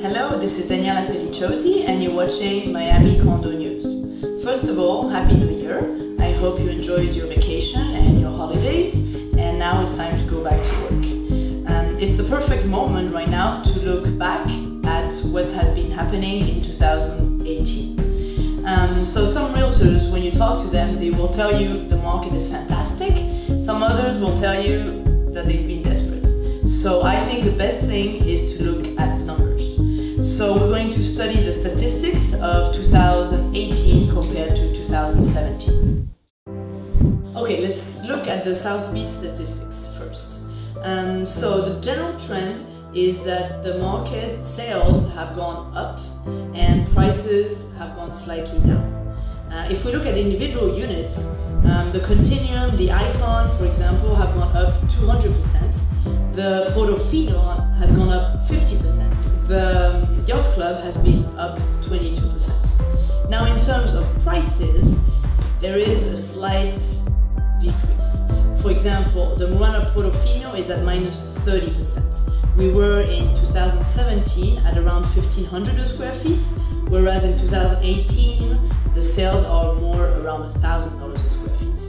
Hello, this is Daniela Pellicciotti and you're watching Miami Condo News. First of all, Happy New Year. I hope you enjoyed your vacation and your holidays, and now it's time to go back to work. It's the perfect moment right now to look back at what has been happening in 2018. So some realtors, when you talk to them, they will tell you the market is fantastic. Some others will tell you that they've been desperate. So I think the best thing is to look at numbers. So we're going to study the statistics of 2018 compared to 2017. Okay, let's look at the South Beach statistics first. So the general trend is that the market sales have gone up and prices have gone slightly down. If we look at individual units, the Continuum, the Icon, for example, have gone up 200%. The Portofino has gone up 50%. The Yacht Club has been up 22%. Now, in terms of prices, there is a slight decrease. For example, the Murano Portofino is at minus 30%. We were in 2017 at around 1,500 square feet, whereas in 2018 the sales are more around $1,000 a square feet.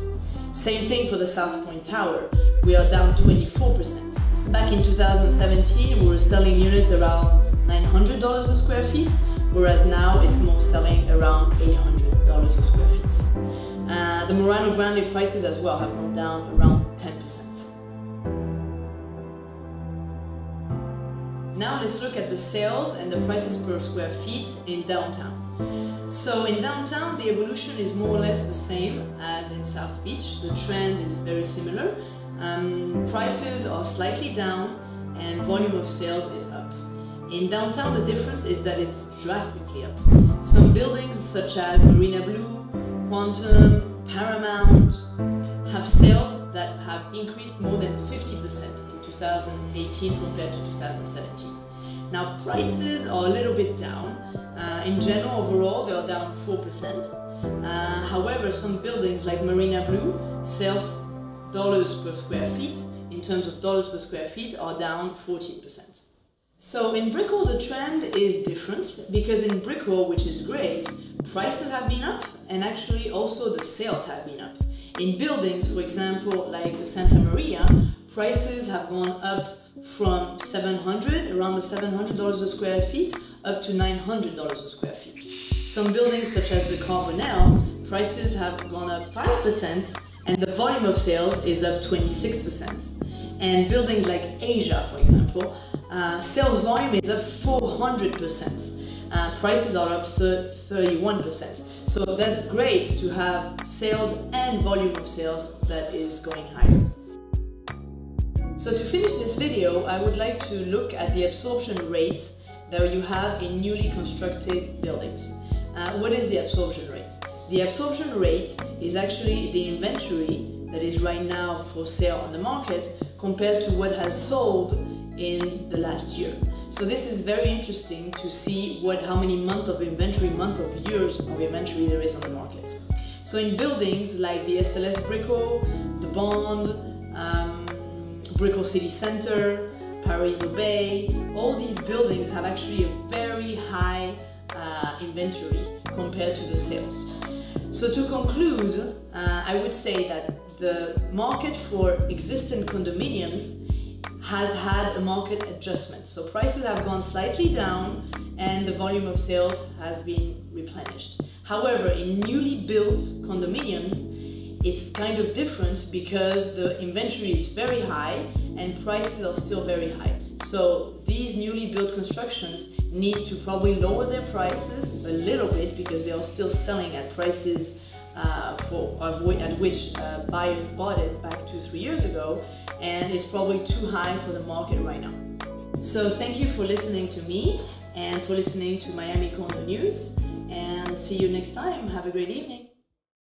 Same thing for the South Point Tower. We are down 24%. Back in 2017 we were selling units around $900 a square feet, whereas now it's more selling around $800 a square feet. The Murano Grande prices as well have gone down around 10%. Now let's look at the sales and the prices per square feet in downtown. So in downtown the evolution is more or less the same as in South Beach. The trend is very similar. Prices are slightly down and volume of sales is up. In downtown the difference is that it's drastically up. Some buildings such as Marina Blue, Quantum, Paramount have sales that have increased more than 50% in 2018 compared to 2017. Now prices are a little bit down. In general, overall, they are down 4%. However, some buildings like Marina Blue, sales dollars per square feet, in terms of dollars per square feet, are down 14%. So in Brickell, the trend is different, because in Brickell, which is great, prices have been up and actually also the sales have been up. In buildings, for example, like the Santa Maria, prices have gone up from around the $700 a square feet, up to $900 a square feet. Some buildings such as the Carbonell, prices have gone up 5% and the volume of sales is up 26%. And buildings like Asia, for example, sales volume is up 400%. Prices are up 31%. So that's great to have sales and volume of sales that is going higher. So to finish this video, I would like to look at the absorption rates that you have in newly constructed buildings. What is the absorption rate? The absorption rate is actually the inventory that is right now for sale on the market compared to what has sold in the last year. So this is very interesting to see how many months of inventory, years of inventory there is on the market. So in buildings like the SLS Brickell, the Bond, Brickell City Center, Paraiso Bay, all these buildings have actually a very high inventory compared to the sales. So to conclude, I would say that the market for existing condominiums has had a market adjustment. So prices have gone slightly down and the volume of sales has been replenished. However, in newly built condominiums, it's kind of different because the inventory is very high and prices are still very high. So these newly built constructions need to probably lower their prices a little bit because they are still selling at prices at which buyers bought it back 2-3 years ago, and it's probably too high for the market right now. So thank you for listening to me and for listening to Miami Condo News, and see you next time. Have a great evening.